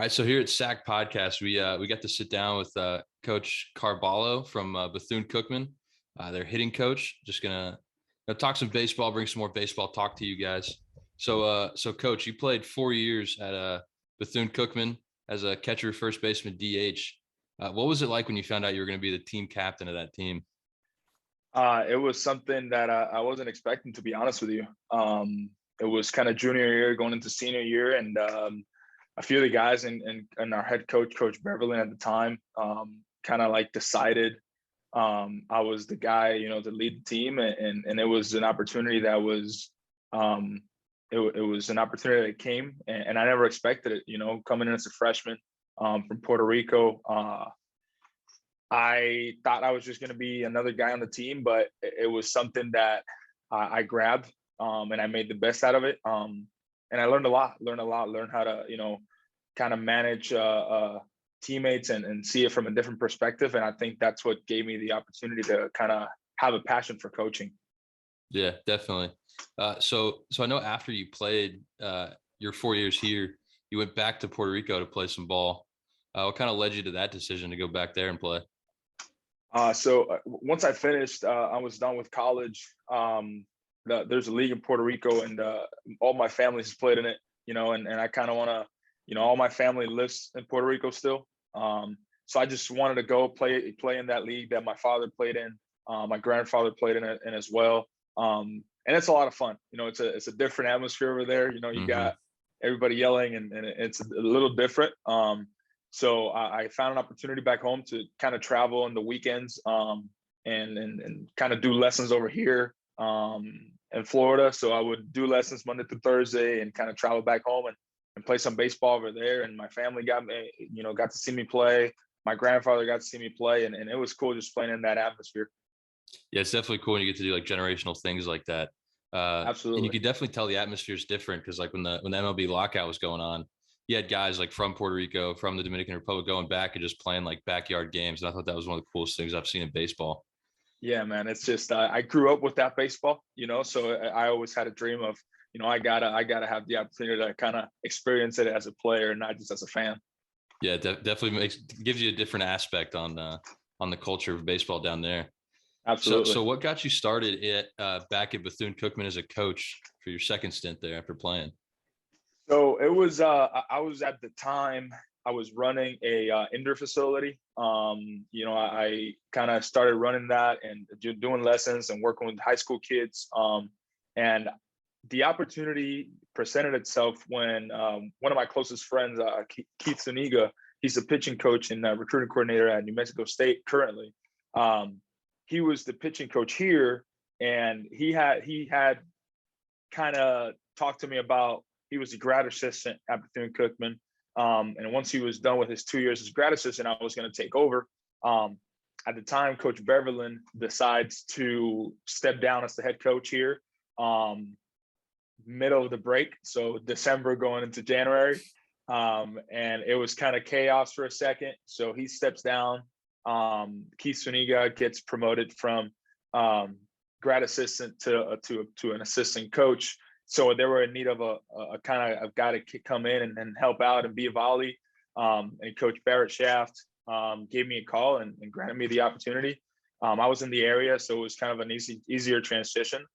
All right, so here at SAC Podcast, we got to sit down with Coach Carballo from Bethune Cookman, their hitting coach. Just gonna talk some baseball, bring some more baseball talk to you guys. So Coach, you played 4 years at Bethune Cookman as a catcher, first baseman, DH. What was it like when you found out you were going to be the team captain of that team? It was something that I wasn't expecting, to be honest with you. It was kind of junior year going into senior year, and a few of the guys and our head coach, Coach Beverly at the time, kind of like decided I was the guy, to lead the team, and it was an opportunity that was it was an opportunity that came, and I never expected it. Coming in as a freshman from Puerto Rico. I thought I was just going to be another guy on the team, but it was something that I grabbed and I made the best out of it. And I learned a lot, learned how to, kind of manage teammates and see it from a different perspective. And I think that's what gave me the opportunity to kind of have a passion for coaching. Yeah, definitely. So I know after you played your 4 years here, you went back to Puerto Rico to play some ball. What kind of led you to that decision to go back there and play? So once I finished, I was done with college. There's a league in Puerto Rico, and all my family has played in it, and I kind of want to, all my family lives in Puerto Rico still. So I just wanted to go play in that league that my father played in. My grandfather played in it as well. And it's a lot of fun. It's a different atmosphere over there. You got everybody yelling, and it's a little different. So I found an opportunity back home to kind of travel on the weekends and kind of do lessons over here in Florida. So I would do lessons Monday through Thursday and kind of travel back home and play some baseball over there. And my family got to see me play. My grandfather got to see me play, and it was cool just playing in that atmosphere. Yeah, it's definitely cool when you get to do like generational things like that. Absolutely. And you could definitely tell the atmosphere is different because like when the MLB lockout was going on, you had guys like from Puerto Rico, from the Dominican Republic going back and just playing like backyard games. And I thought that was one of the coolest things I've seen in baseball. Yeah, man. It's just, I grew up with that baseball, so I always had a dream of, I gotta have the opportunity to kind of experience it as a player and not just as a fan. Yeah, definitely gives you a different aspect on the culture of baseball down there. Absolutely. So what got you started back at Bethune Cookman as a coach for your second stint there after playing? So it was, I was at the time, I was running a indoor facility. I kind of started running that and doing lessons and working with high school kids. And the opportunity presented itself when one of my closest friends, Keith Zuniga, he's a pitching coach and recruiting coordinator at New Mexico State currently. He was the pitching coach here, and he had kind of talked to me about, he was a grad assistant at Bethune Cookman. And once he was done with his 2 years as grad assistant, I was going to take over. At the time, Coach Beverly decides to step down as the head coach here, middle of the break. So December going into January. And it was kind of chaos for a second. So he steps down. Keith Zuniga gets promoted from grad assistant to an assistant coach. So they were in need of a kind of a guy to come in and help out and be a volley. And Coach Barrett Shaft gave me a call and granted me the opportunity. I was in the area, so it was kind of an easier transition.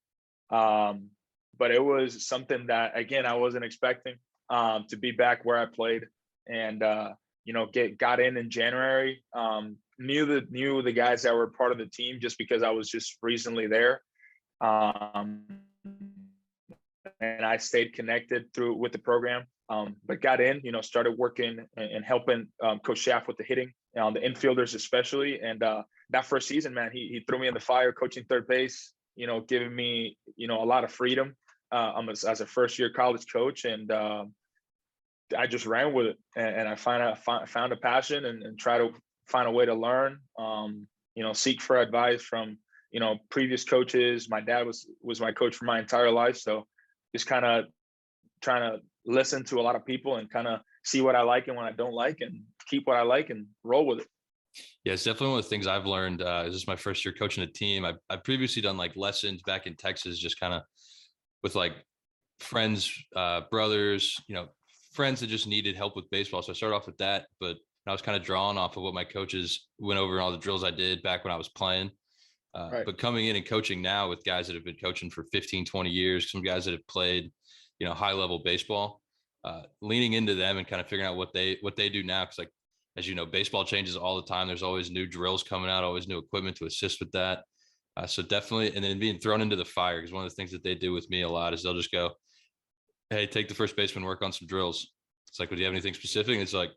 But it was something that, again, I wasn't expecting to be back where I played, and got in January. Knew the guys that were part of the team just because I was just recently there. And I stayed connected with the program, but got in, started working and helping Coach Shaft with the hitting, the infielders especially. And that first season, man, he threw me in the fire coaching third base, giving me, a lot of freedom as a first-year college coach. And I just ran with it, and I found a passion and try to find a way to learn, seek for advice from, previous coaches. My dad was my coach for my entire life. So just kind of trying to listen to a lot of people and kind of see what I like and what I don't like and keep what I like and roll with it. Yeah, it's definitely one of the things I've learned. This is my first year coaching a team. I've previously done like lessons back in Texas, just kind of with like friends, brothers, friends that just needed help with baseball. So I started off with that, but I was kind of drawn off of what my coaches went over and all the drills I did back when I was playing. Right. But coming in and coaching now with guys that have been coaching for 15, 20 years, some guys that have played, high level baseball, leaning into them and kind of figuring out what they do now. Cause like, as you know, baseball changes all the time. There's always new drills coming out, always new equipment to assist with that. So definitely, and then being thrown into the fire, because one of the things that they do with me a lot is they'll just go, hey, take the first baseman, work on some drills. It's like, well, do you have anything specific? And it's like,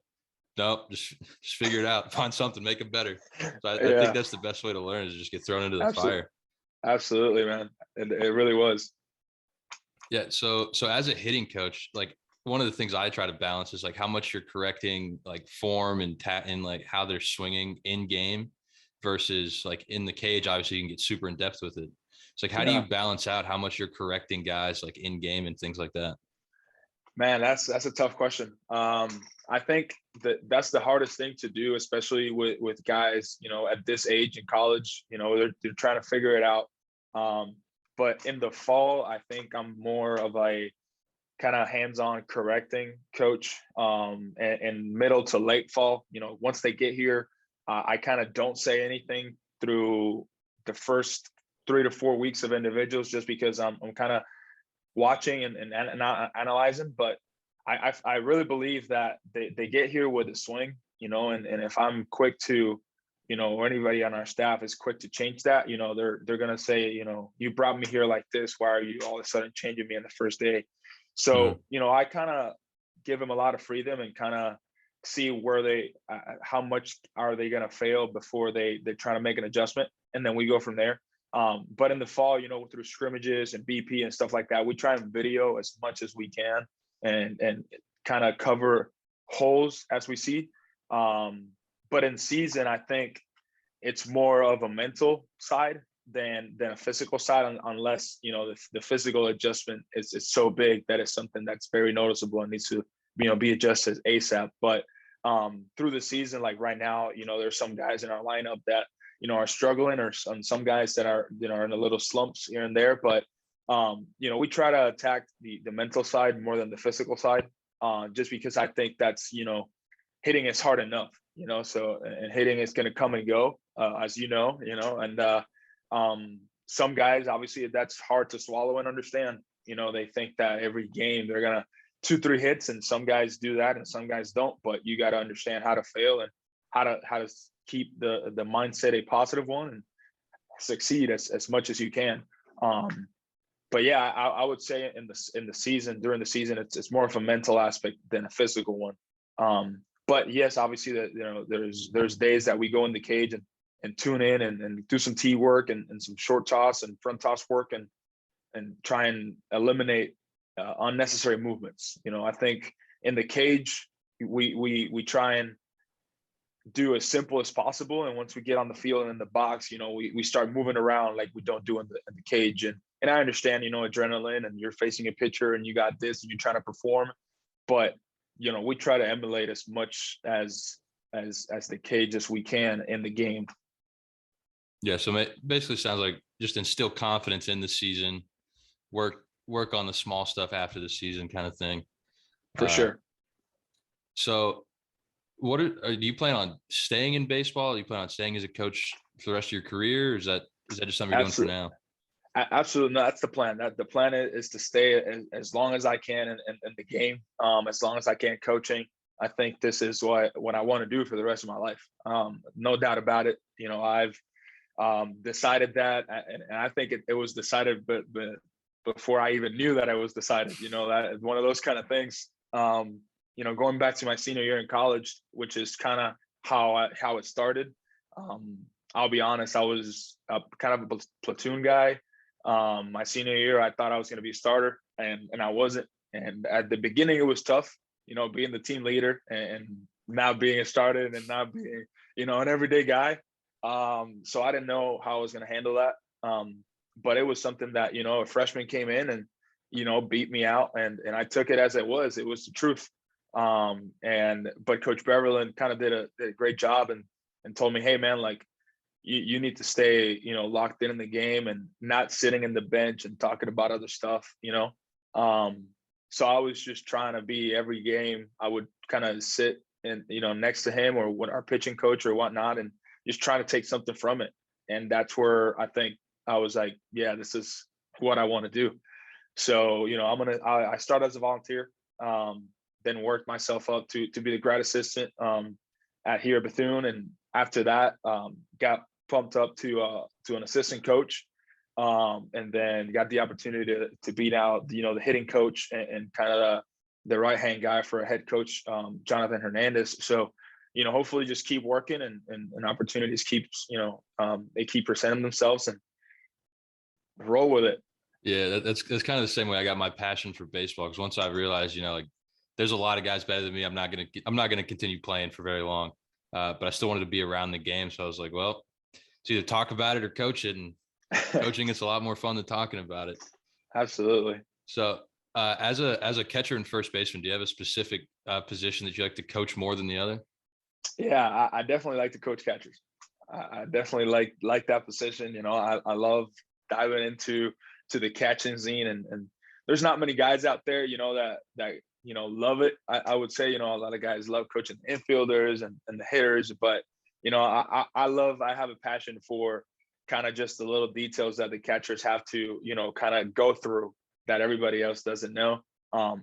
nope, just figure it out, find something, make it better. So I think Yeah, that's the best way to learn is just get thrown into the absolutely. fire. Absolutely, man. It really was. Yeah. So as a hitting coach, like one of the things I try to balance is like how much you're correcting like form and like how they're swinging in game versus like in the cage. Obviously, you can get super in depth with it. It's like, how do Yeah, you balance out how much you're correcting guys like in game and things like that? man, that's a tough question. I think that's the hardest thing to do, especially with guys, at this age in college. They're trying to figure it out. But in the fall, I think I'm more of a kind of hands-on correcting coach. And middle to late fall, once they get here, I kind of don't say anything through the first 3 to 4 weeks of individuals, just because I'm kind of watching and not analyzing. But I really believe that they get here with a swing, and if I'm quick to, or anybody on our staff is quick to change that, they're gonna say, you brought me here like this. Why are you all of a sudden changing me in the first day? Mm-hmm. So, I kind of give them a lot of freedom and kind of see where how much are they going to fail before they're trying to make an adjustment. And then we go from there. But in the fall, through scrimmages and BP and stuff like that, we try and video as much as we can and kind of cover holes as we see. But in season, I think it's more of a mental side than a physical side, unless the physical adjustment is so big that it's something that's very noticeable and needs to be adjusted ASAP. But through the season, like right now, there's some guys in our lineup that are struggling, or some guys that are in a little slumps here and there. But we try to attack the mental side more than the physical side, just because I think that's hitting is hard enough, so, and hitting is going to come and go, as and some guys, obviously that's hard to swallow and understand. They think that every game they're going to 2-3 hits, and some guys do that and some guys don't, but you got to understand how to fail and how to keep the mindset a positive one and succeed as much as you can. But yeah, I would say in the season, during the season, it's more of a mental aspect than a physical one. But yes, obviously that there's days that we go in the cage and tune in and do some tee work and some short toss and front toss work and try and eliminate unnecessary movements. I think in the cage we try and do as simple as possible, and once we get on the field and in the box, we start moving around like we don't do in the cage. And I understand, adrenaline, and you're facing a pitcher and you got this and you're trying to perform, but we try to emulate as much as the cage as we can in the game. Yeah. So it basically sounds like just instill confidence in the season, work on the small stuff after the season kind of thing. For sure. So do you plan on staying in baseball? Do you plan on staying as a coach for the rest of your career? Or is that just something you're doing for now? Absolutely. No, that's the plan. The plan is to stay as long as I can in the game, as long as I can coaching. I think this is what I want to do for the rest of my life. No doubt about it. I've decided that, and I think it was decided, but before I even knew that it was decided. That one of those kind of things. Going back to my senior year in college, which is kind of how it started. I'll be honest, I was kind of a platoon guy. My senior year, I thought I was going to be a starter, and I wasn't. And at the beginning, it was tough, being the team leader and now being a starter and not being, an everyday guy. So I didn't know how I was going to handle that. But it was something that, a freshman came in and, beat me out, and I took it as it was. It was the truth. But Coach Beverland kind of did a great job and told me, hey man, like you need to stay, locked in the game and not sitting in the bench and talking about other stuff, So I was just trying to be every game. I would kind of sit and, next to him or what our pitching coach or whatnot, and just trying to take something from it. And that's where I think I was like, yeah, this is what I want to do. So, I started as a volunteer, then worked myself up to be the grad assistant at here at Bethune. And after that, got pumped up to an assistant coach. And then got the opportunity to beat out, the hitting coach and kind of the right-hand guy for a head coach, Jonathan Hernandez. So, hopefully just keep working and opportunities they keep presenting themselves and roll with it. Yeah, that's kind of the same way I got my passion for baseball, because once I realized, like there's a lot of guys better than me. I'm not gonna continue playing for very long, but I still wanted to be around the game. So I was like, well, it's either talk about it or coach it, and coaching is a lot more fun than talking about it. Absolutely. So as a catcher and first baseman, do you have a specific position that you like to coach more than the other? Yeah, I definitely like to coach catchers. I definitely like that position. I love diving into the catching scene, and there's not many guys out there, that love it. I would say, a lot of guys love coaching the infielders and the hitters, but I have a passion for kind of just the little details that the catchers have to, kind of go through that everybody else doesn't know.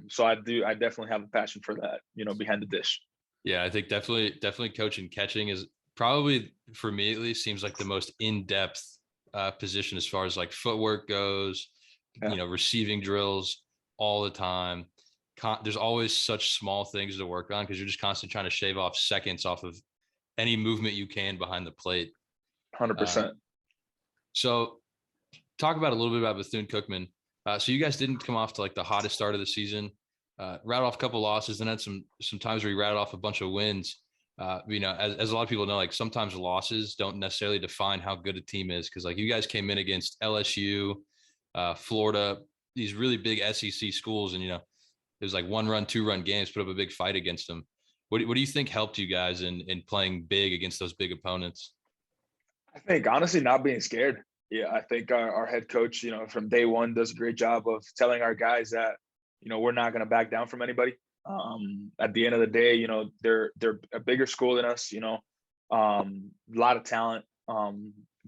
So I definitely have a passion for that, behind the dish. Yeah, I think definitely coaching catching is probably, for me at least, seems like the most in-depth position as far as like footwork goes, Yeah. Receiving drills all the time. There's always such small things to work on because you're just constantly trying to shave off seconds off of any movement you can behind the plate. 100%. So talk about a little bit about Bethune-Cookman. So you guys didn't come off to like the hottest start of the season. Rattled off a couple losses, then had some times where you rattled off a bunch of wins. As a lot of people know, like sometimes losses don't necessarily define how good a team is, because like you guys came in against LSU, Florida, these really big SEC schools, and it was like 1-run, 2-run games, put up a big fight against them. What do you think helped you guys in playing big against those big opponents? I think honestly not being scared. Yeah, I think our head coach, from day one does a great job of telling our guys that, we're not going to back down from anybody. At the end of the day, they're a bigger school than us, a lot of talent.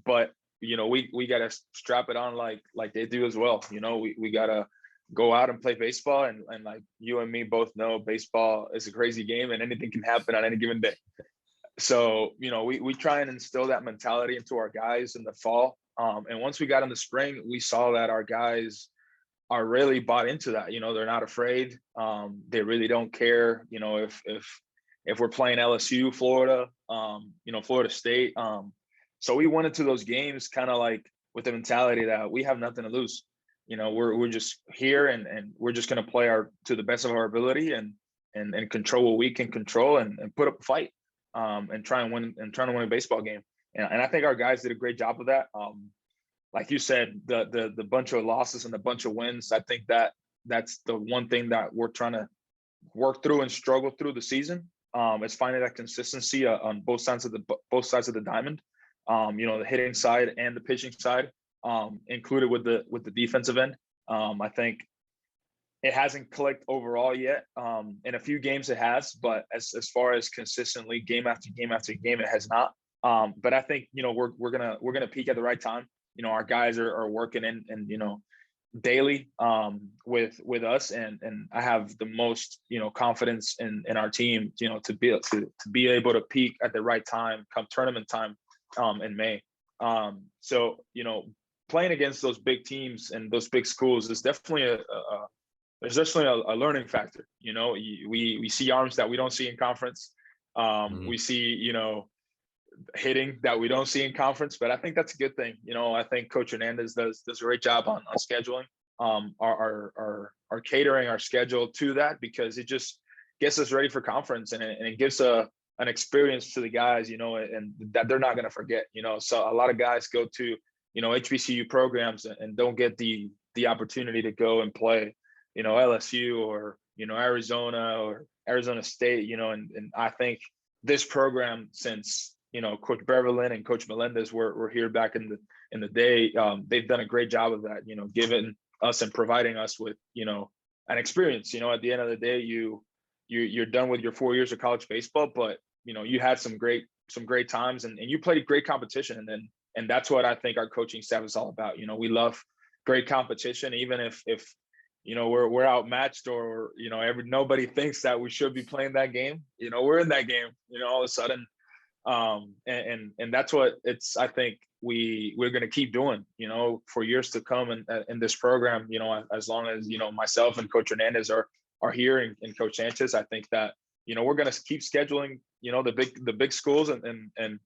But we got to strap it on like they do as well. We got to go out and play baseball, and like you and me both know, baseball is a crazy game and anything can happen on any given day. So, we try and instill that mentality into our guys in the fall. And once we got in the spring, we saw that our guys are really bought into that. They're not afraid. They really don't care, if we're playing LSU, Florida, Florida State. So we went into those games kind of like with the mentality that we have nothing to lose. We're just here and we're just going to play to the best of our ability and control what we can control and put up a fight. And trying to win a baseball game. And I think our guys did a great job of that. Like you said, the bunch of losses and the bunch of wins, I think that's the one thing that we're trying to work through and struggle through the season. Is finding that consistency on both sides of the diamond. The hitting side and the pitching side, included with the defensive end. I think it hasn't clicked overall yet. In a few games it has, but as far as consistently game after game after game, it has not. But I think, we're gonna peak at the right time. Our guys are working in and daily with us, and I have the most confidence in our team, to be able to peak at the right time come tournament time in May. So playing against those big teams and those big schools is definitely there's definitely a learning factor. We see arms that we don't see in conference. We see, hitting that we don't see in conference, but I think that's a good thing. I think Coach Hernandez does a great job on scheduling, our catering our schedule to that, because it just gets us ready for conference, and it gives an experience to the guys, and that they're not going to forget. So a lot of guys go to, HBCU programs and don't get the opportunity to go and play, LSU or, Arizona or Arizona State, and I think this program, since, Coach Beverlin and Coach Melendez were here back in the day, they've done a great job of that, giving us and providing us with, an experience. At the end of the day, you're done with your 4 years of college baseball, but you had some great times, and you played great competition, and that's what I think our coaching staff is all about. We love great competition, even if we're outmatched, or nobody thinks that we should be playing that game. We're in that game. All of a sudden, and that's what I think we're going to keep doing. For years to come in this program. As long as myself and Coach Hernandez are here, and Coach Sanchez, I think that we're going to keep scheduling the big schools and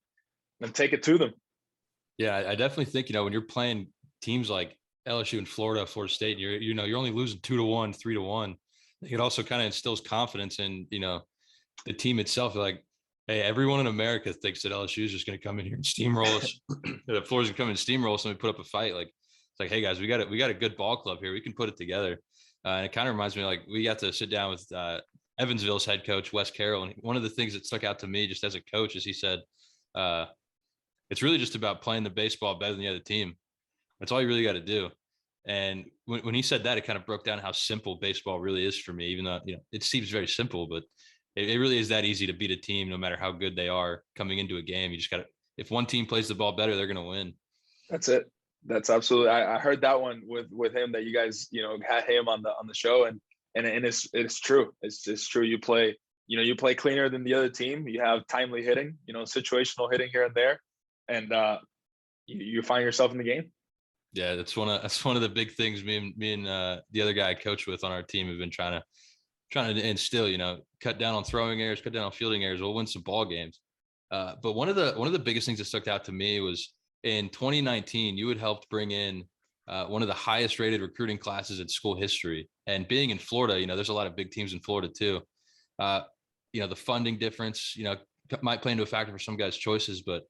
take it to them. Yeah, I definitely think when you're playing teams like LSU and Florida State, you're only losing 2-1, 3-1. It also kind of instills confidence in the team itself. Like, hey, everyone in America thinks that LSU is just going to come in here and steamroll us. That Florida's going to come and steamroll us and we put up a fight. Like, it's like, hey guys, we got a good ball club here. We can put it together. And it kind of reminds me, like, we got to sit down with Evansville's head coach, Wes Carroll. And one of the things that stuck out to me just as a coach is he said, it's really just about playing the baseball better than the other team. That's all you really got to do. And when he said that, it kind of broke down how simple baseball really is for me, even though, it seems very simple, but it really is that easy to beat a team, no matter how good they are coming into a game. You just got to, if one team plays the ball better, they're going to win. That's it. That's absolutely. I heard that one with him, that you guys, had him on the show, and it's true. It's true. You play cleaner than the other team. You have timely hitting, situational hitting here and there, and you find yourself in the game. Yeah, that's one of the big things me and the other guy I coach with on our team have been trying to instill. Cut down on throwing errors, cut down on fielding errors. We'll win some ball games. But one of the biggest things that stuck out to me was in 2019, you had helped bring in one of the highest rated recruiting classes in school history. And being in Florida, there's a lot of big teams in Florida too. The funding difference, might play into a factor for some guys' choices, but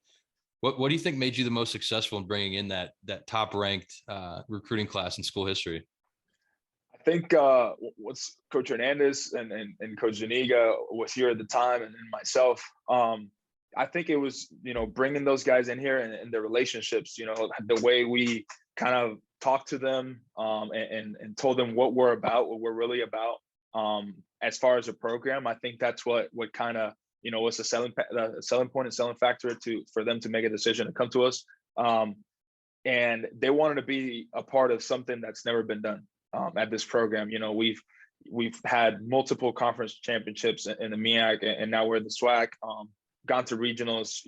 what do you think made you the most successful in bringing in that top ranked recruiting class in school history? I think what's Coach Hernandez and Coach Zuniga was here at the time, and myself. I think it was, bringing those guys in here and their relationships, the way we kind of talked to them and told them what we're about, what we're really about as far as a program. I think that's what kind of, was the selling point and selling factor for them to make a decision to come to us. And they wanted to be a part of something that's never been done at this program. We've had multiple conference championships in the MEAC, and now we're in the SWAC. Gone to regionals,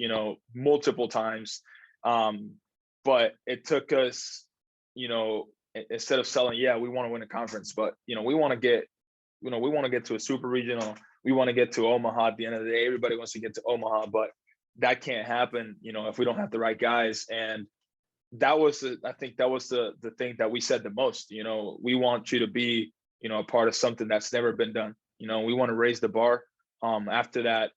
multiple times. But it took us, instead of selling, we want to win a conference, but, we want to get to a super regional. We want to get to Omaha. At the end of the day, everybody wants to get to Omaha, but that can't happen, if we don't have the right guys. And I think that was the thing that we said the most. We want you to be, a part of something that's never been done. We want to raise the bar. After that,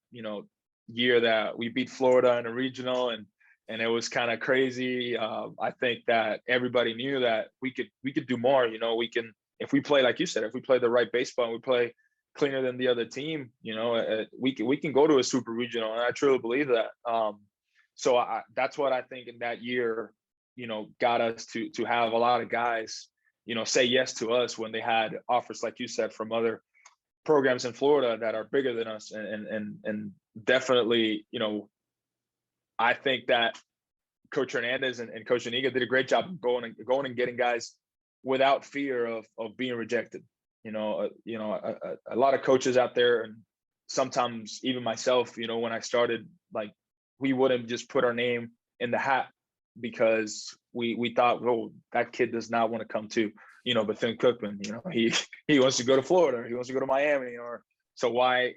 year that we beat Florida in a regional, and it was kind of crazy. I think that everybody knew that we could do more. We can, if we play, like you said, if we play the right baseball and we play cleaner than the other team, we can go to a super regional, and I truly believe that. So that's what I think in that year, got us to have a lot of guys, say yes to us when they had offers, like you said, from other programs in Florida that are bigger than us. And definitely, I think that Coach Hernandez and Coach Zuniga did a great job of going and getting guys without fear of being rejected. A lot of coaches out there, and sometimes even myself, when I started, like, we wouldn't just put our name in the hat because we thought, well, that kid does not want to come to, Bethune Cookman. He wants to go to Florida, or he wants to go to Miami, or so why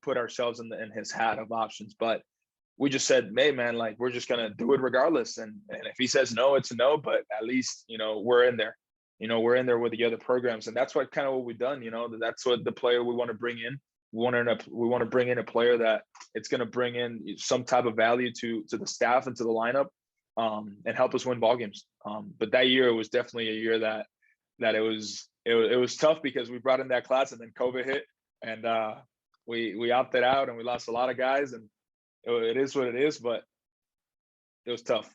put ourselves in his hat of options? But we just said, hey man, like, we're just gonna do it regardless. And if he says no, it's a no, but at least, we're in there. We're in there with the other programs. And that's what we've done. That's what the player we want to bring in. We want to bring in a player that it's going to bring in some type of value to the staff and to the lineup, and help us win ball games. But that year, it was definitely a year that it was tough because we brought in that class, and then COVID hit, and we opted out, and we lost a lot of guys, and it is what it is, but it was tough.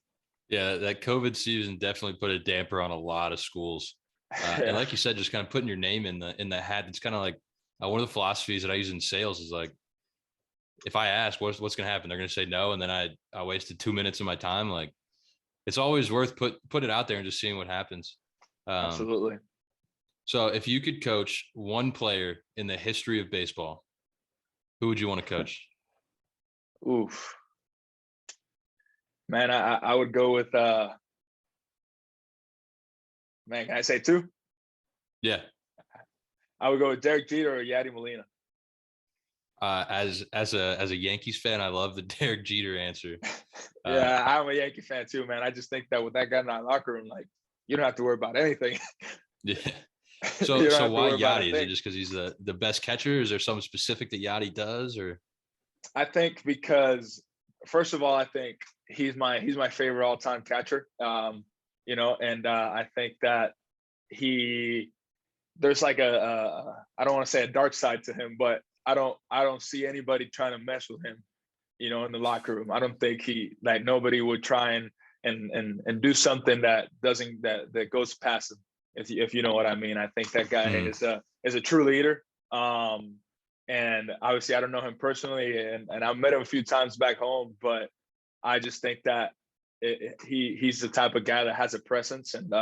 Yeah, that COVID season definitely put a damper on a lot of schools. And like you said, just kind of putting your name in the hat. It's kind of like one of the philosophies that I use in sales is like, if I ask what's going to happen, they're going to say no. And then I wasted 2 minutes of my time. Like, it's always worth put it out there and just seeing what happens. Absolutely. So if you could coach one player in the history of baseball, who would you want to coach? Oof. Man, I would go with man, can I say two? Yeah. I would go with Derek Jeter or Yadi Molina. As a Yankees fan, I love the Derek Jeter answer. Yeah, I'm a Yankee fan too, man. I just think that with that guy in that locker room, like, you don't have to worry about anything. Yeah. You So don't so have to why worry about a Yachty? Is it thing. just because he's the best catcher? Is there something specific that Yachty does, or? I think because first of all, I think he's my favorite all time catcher. And I think that he there's like I don't want to say a dark side to him, but I don't see anybody trying to mess with him, in the locker room. I don't think nobody would try and do something that doesn't that goes past him. If you know what I mean. I think that guy is a true leader. And obviously I don't know him personally, and I've met him a few times back home, but I just think that he's the type of guy that has a presence, and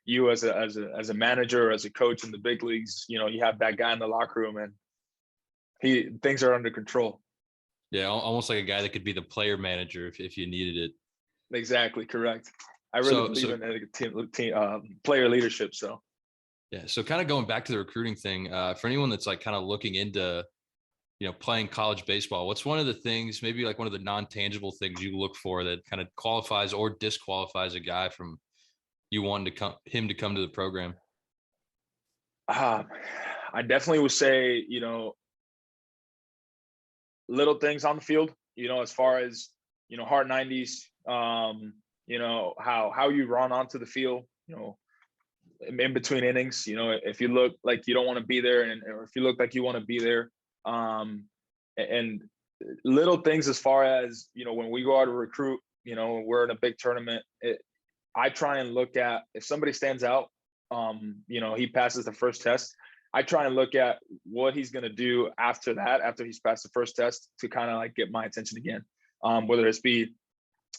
you as a manager or as a coach in the big leagues, you have that guy in the locker room, and things are under control. Yeah, almost like a guy that could be the player manager if you needed it. Exactly, correct. I really believe in team player leadership. So yeah, so kind of going back to the recruiting thing, for anyone that's like kind of looking into playing college baseball, what's one of the things, maybe like one of the non-tangible things you look for that kind of qualifies or disqualifies a guy from you wanting him to come to the program? I definitely would say, little things on the field, as far as, hard 90s, how you run onto the field, in between innings, if you look like you don't want to be there, or if you look like you want to be there, and little things as far as, when we go out to recruit, we're in a big tournament, I try and look at, if somebody stands out, he passes the first test, I try and look at what he's going to do after that, after he's passed the first test, to kind of like get my attention again. Whether it's be,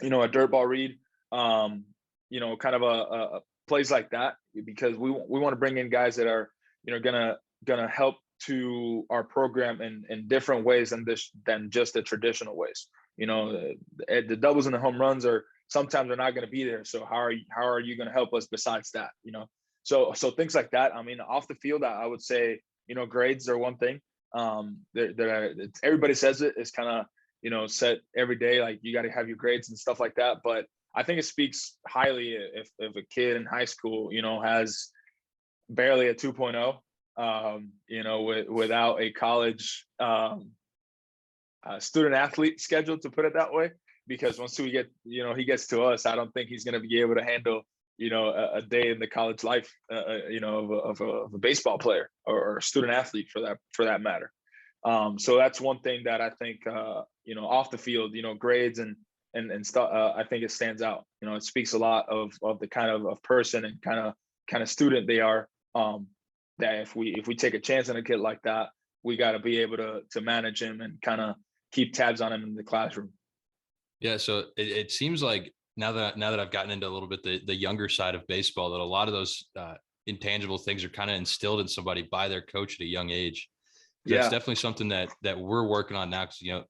a dirt ball read, kind of a plays like that, because we want to bring in guys that are, gonna help to our program in different ways than just the traditional ways. The doubles and the home runs are sometimes are not going to be there. So how are you going to help us besides that? So things like that. I mean, off the field, I would say, grades are one thing. Everybody says it's kind of, set every day, like you got to have your grades and stuff like that. But I think it speaks highly if a kid in high school, has barely a 2.0, without a college student athlete schedule, to put it that way. Because once he gets to us, I don't think he's going to be able to handle, a day in the college life, of a baseball player or a student athlete for that matter. So that's one thing that I think, off the field, grades and stuff. I think it stands out. It speaks a lot of the kind of person and kind of student they are. That if we take a chance on a kid like that, we got to be able to manage him and kind of keep tabs on him in the classroom. Yeah, so it seems like now that I've gotten into a little bit the younger side of baseball, that a lot of those intangible things are kind of instilled in somebody by their coach at a young age. That's definitely something that we're working on now. Because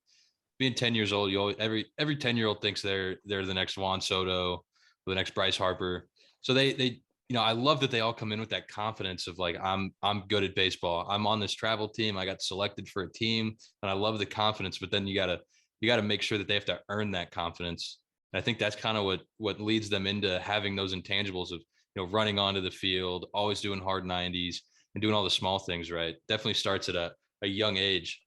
being 10 years old, every 10-year-old thinks they're the next Juan Soto or the next Bryce Harper. So they I love that they all come in with that confidence of like, I'm good at baseball. I'm on this travel team. I got selected for a team, and I love the confidence. But then you gotta make sure that they have to earn that confidence. And I think that's kind of what leads them into having those intangibles of running onto the field, always doing hard 90s, and doing all the small things right. Definitely starts at a young age.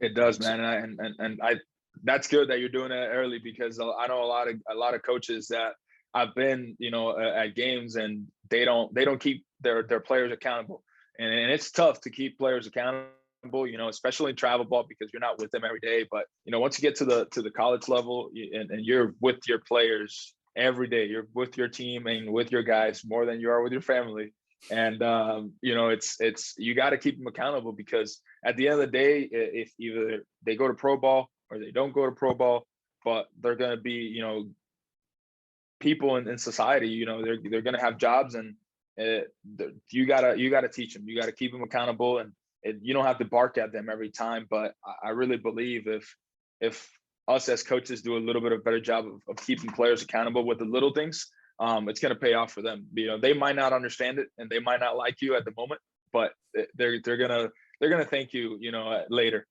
It does, man, and I that's good that you're doing it early, because I know a lot of coaches that I've been, at games, and they don't keep their players accountable, and it's tough to keep players accountable, especially in travel ball, because you're not with them every day. But once you get to the college level, and you're with your players every day, you're with your team and with your guys more than you are with your family. And it's you got to keep them accountable, because at the end of the day, if either they go to pro ball or they don't go to pro ball, but they're going to be people in society. They're going to have jobs, and you gotta teach them. You got to keep them accountable, and you don't have to bark at them every time. But I really believe if us as coaches do a little bit of a better job of keeping players accountable with the little things, it's going to pay off for them. They might not understand it, and they might not like you at the moment, but they're gonna thank you, later.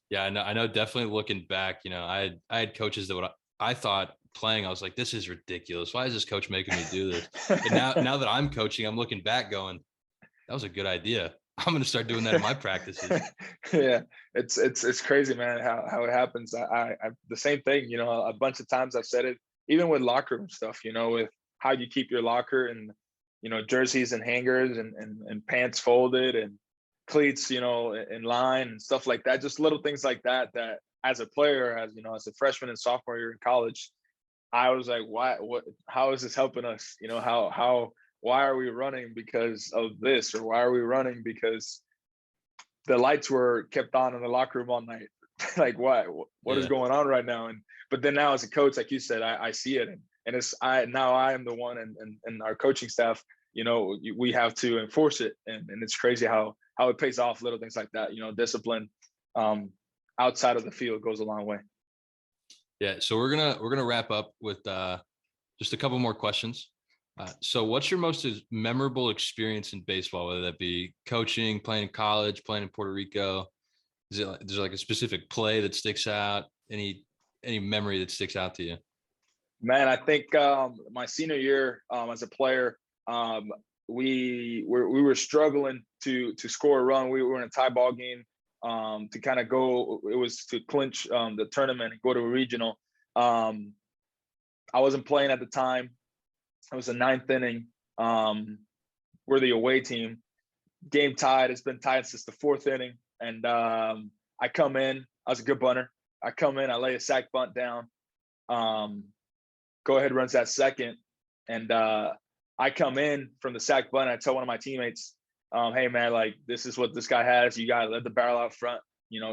Yeah, I know. Definitely looking back, I had coaches that I thought playing, I was like, this is ridiculous. Why is this coach making me do this? And now that I'm coaching, I'm looking back going, that was a good idea. I'm going to start doing that in my practices. Yeah, it's crazy, man, how it happens. I the same thing, a bunch of times I've said it, even with locker room stuff, with how you keep your locker, and jerseys and hangers, and pants folded, and cleats, in line, and stuff like that. Just little things like that as a player, as a freshman and sophomore year in college, I was like, how is this helping us? Why are we running because of this? Or why are we running because the lights were kept on in the locker room all night? Like, what is going on right now? But then now as a coach, like you said, I see it. And I am the one, and our coaching staff, we have to enforce it. And it's crazy how it pays off, little things like that. Discipline outside of the field goes a long way. Yeah. So we're gonna wrap up with just a couple more questions. So what's your most memorable experience in baseball, whether that be coaching, playing in college, playing in Puerto Rico? Is there like a specific play that sticks out? Any memory that sticks out to you? Man, I think my senior year as a player, we were struggling to score a run. We were in a tie ball game to kind of go. It was to clinch the tournament and go to a regional. I wasn't playing at the time. It was the ninth inning. We're the away team. Game tied. It's been tied since the fourth inning. And I come in. I was a good bunter. I come in. I lay a sac bunt down. Go ahead runs that second. And I come in from the sac bunt. I tell one of my teammates, hey, man, like, this is what this guy has. You got to let the barrel out front,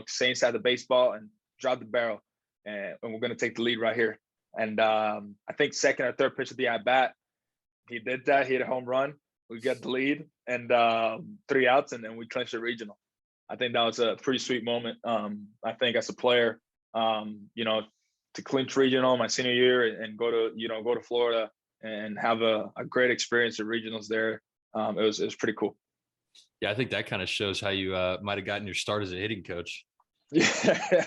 stay inside the baseball and drop the barrel. And we're going to take the lead right here. And I think second or third pitch of the at-bat, he did that. He hit a home run. We got the lead, and 3 outs, and then we clinched the regional. I think that was a pretty sweet moment. I think as a player, to clinch regional my senior year and go to Florida and have a great experience at regionals there. It was pretty cool. Yeah, I think that kind of shows how you might have gotten your start as a hitting coach. Yeah,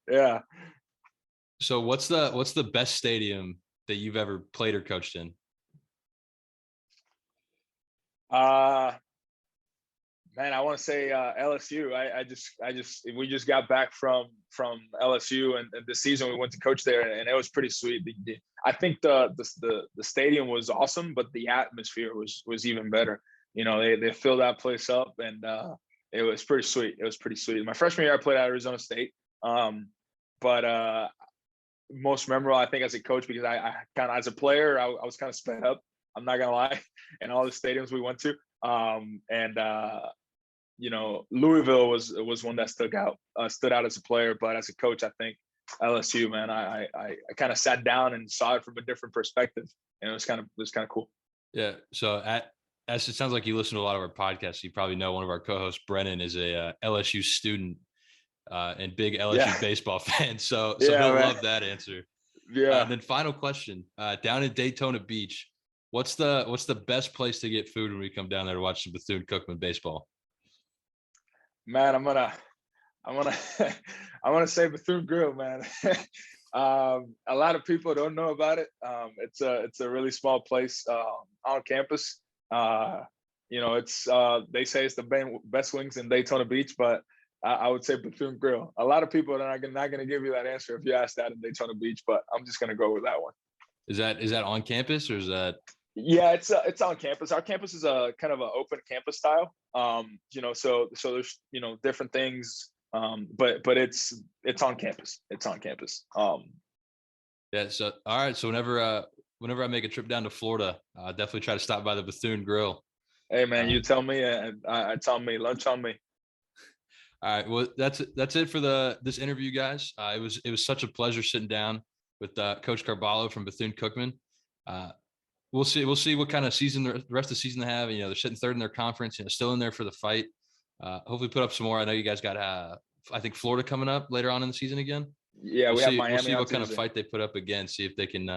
yeah. So what's the best stadium that you've ever played or coached in? Man, I want to say LSU. We just got back from LSU, and this season we went to coach there, and it was pretty sweet. I think the stadium was awesome, but the atmosphere was even better. They filled that place up, and it was pretty sweet. It was pretty sweet. My freshman year, I played at Arizona State, but most memorable, I think, as a coach, because I kind of, as a player, I was kind of sped up. I'm not gonna lie, in all the stadiums we went to, Louisville was one that stood out as a player, but as a coach, I think LSU, man, I kind of sat down and saw it from a different perspective, and it was kind of cool. Yeah. So as it sounds like you listen to a lot of our podcasts, you probably know one of our co-hosts, Brennan, is a LSU student and big LSU baseball fan. So he'll love that answer. Yeah. And then final question, down in Daytona Beach, what's the best place to get food when we come down there to watch the Bethune Cookman baseball? Man, I'm gonna say Bethune Grill, man. A lot of people don't know about it. It's a really small place on campus. It's they say it's the best wings in Daytona Beach, but I would say Bethune Grill. A lot of people are not gonna give you that answer if you ask that in Daytona Beach, but I'm just gonna go with that one. Is that on campus, or is that? Yeah, it's on campus. Our campus is a kind of an open campus style. So there's different things, but it's on campus. It's on campus. Yeah. So all right. So whenever I make a trip down to Florida, I'll definitely try to stop by the Bethune Grill. Hey man, you tell me, and I tell me. Lunch on me. All right. Well, that's it for this interview, guys. It was such a pleasure sitting down with Coach Carballo from Bethune Cookman. We'll see what kind of season the rest of the season they have. You know, they're sitting third in their conference. You know, still in there for the fight. Hopefully, put up some more. I know you guys got I think Florida coming up later on in the season again. Yeah, we have Miami. We'll see on what kind of Tuesday. fight they put up again. See if they can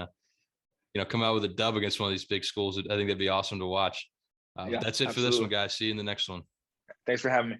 come out with a dub against one of these big schools. I think that'd be awesome to watch. Yeah, that's it for this one, guys. See you in the next one. Thanks for having me.